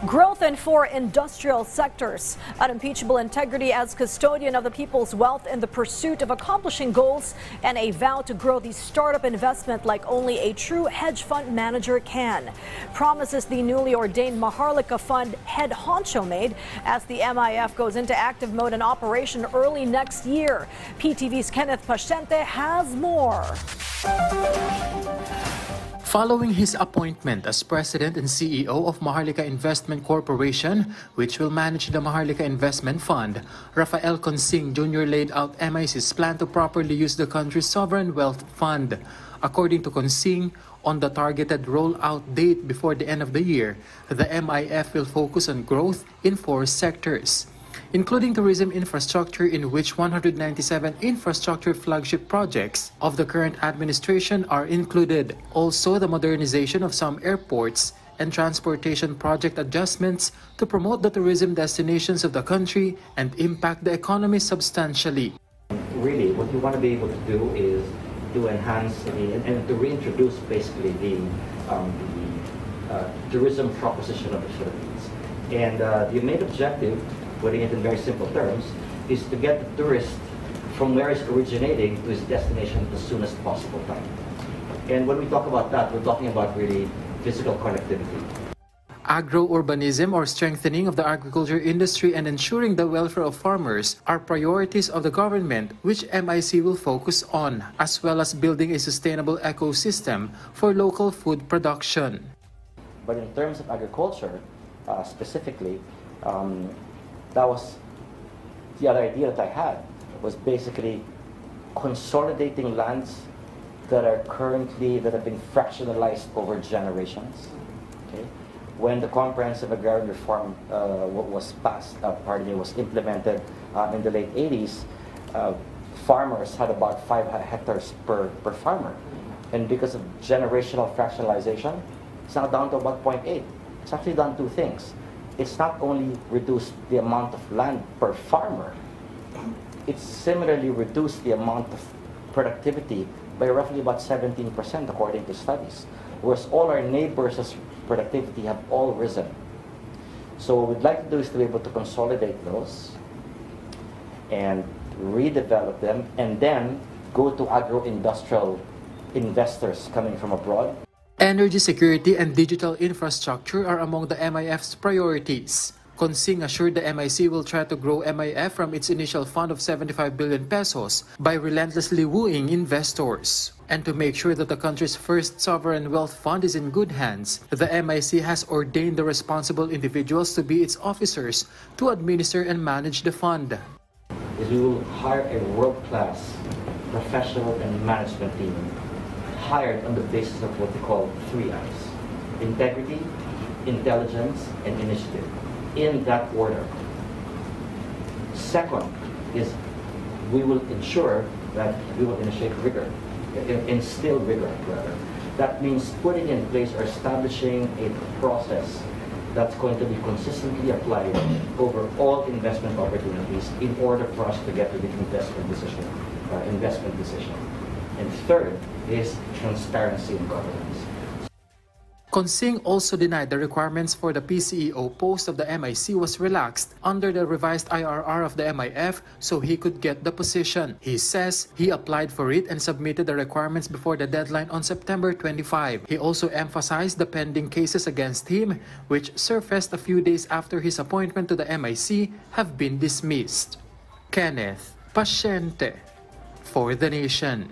Growth in 4 industrial sectors. Unimpeachable integrity as custodian of the people's wealth in the pursuit of accomplishing goals, and a vow to grow the startup investment like only a true hedge fund manager can. Promises the newly ordained Maharlika Fund head honcho made as the MIF goes into active mode and operation early next year. PTV's Kenneth Pasyente has more. Following his appointment as President and CEO of Maharlika Investment Corporation, which will manage the Maharlika Investment Fund, Rafael Consing Jr. laid out MIC's plan to properly use the country's sovereign wealth fund. According to Consing, on the targeted rollout date before the end of the year, the MIF will focus on growth in 4 sectors, including tourism infrastructure, in which 197 infrastructure flagship projects of the current administration are included. Also, the modernization of some airports and transportation project adjustments to promote the tourism destinations of the country and impact the economy substantially. Really, what you want to be able to do is to enhance and to reintroduce basically the tourism proposition of the Philippines. And the main objective, putting it in very simple terms, is to get the tourist from where it's originating to his destination as soon as possible time. And when we talk about that, we're talking about really physical connectivity. Agro-urbanism, or strengthening of the agriculture industry, and ensuring the welfare of farmers are priorities of the government, which MIC will focus on, as well as building a sustainable ecosystem for local food production. But in terms of agriculture, specifically, that was the other idea that I had, was basically consolidating lands that are that have been fractionalized over generations. Okay? When the comprehensive agrarian reform was implemented in the late 80s, farmers had about 5 hectares per farmer. And because of generational fractionalization, it's now down to about 0.8. It's actually done 2 things. It's not only reduced the amount of land per farmer, it's similarly reduced the amount of productivity by roughly about 17% according to studies, whereas all our neighbors' productivity have all risen. So what we'd like to do is to be able to consolidate those and redevelop them, and then go to agro-industrial investors coming from abroad. Energy security and digital infrastructure are among the MIF's priorities. Consing assured the MIC will try to grow MIF from its initial fund of 75 billion pesos by relentlessly wooing investors. And to make sure that the country's first sovereign wealth fund is in good hands, the MIC has ordained the responsible individuals to be its officers to administer and manage the fund. We will hire a world-class professional and management team, hired on the basis of what we call 3 I's: integrity, intelligence, and initiative, in that order. Second is we will ensure that we will initiate rigor, instill rigor rather. That means putting in place or establishing a process that's going to be consistently applied over all investment opportunities in order for us to get to the investment decision. And third is transparency in governance. Consing also denied the requirements for the PCEO post of the MIC was relaxed under the revised IRR of the MIF so he could get the position. He says he applied for it and submitted the requirements before the deadline on September 25. He also emphasized the pending cases against him, which surfaced a few days after his appointment to the MIC, have been dismissed. Kenneth Pasyente for The Nation.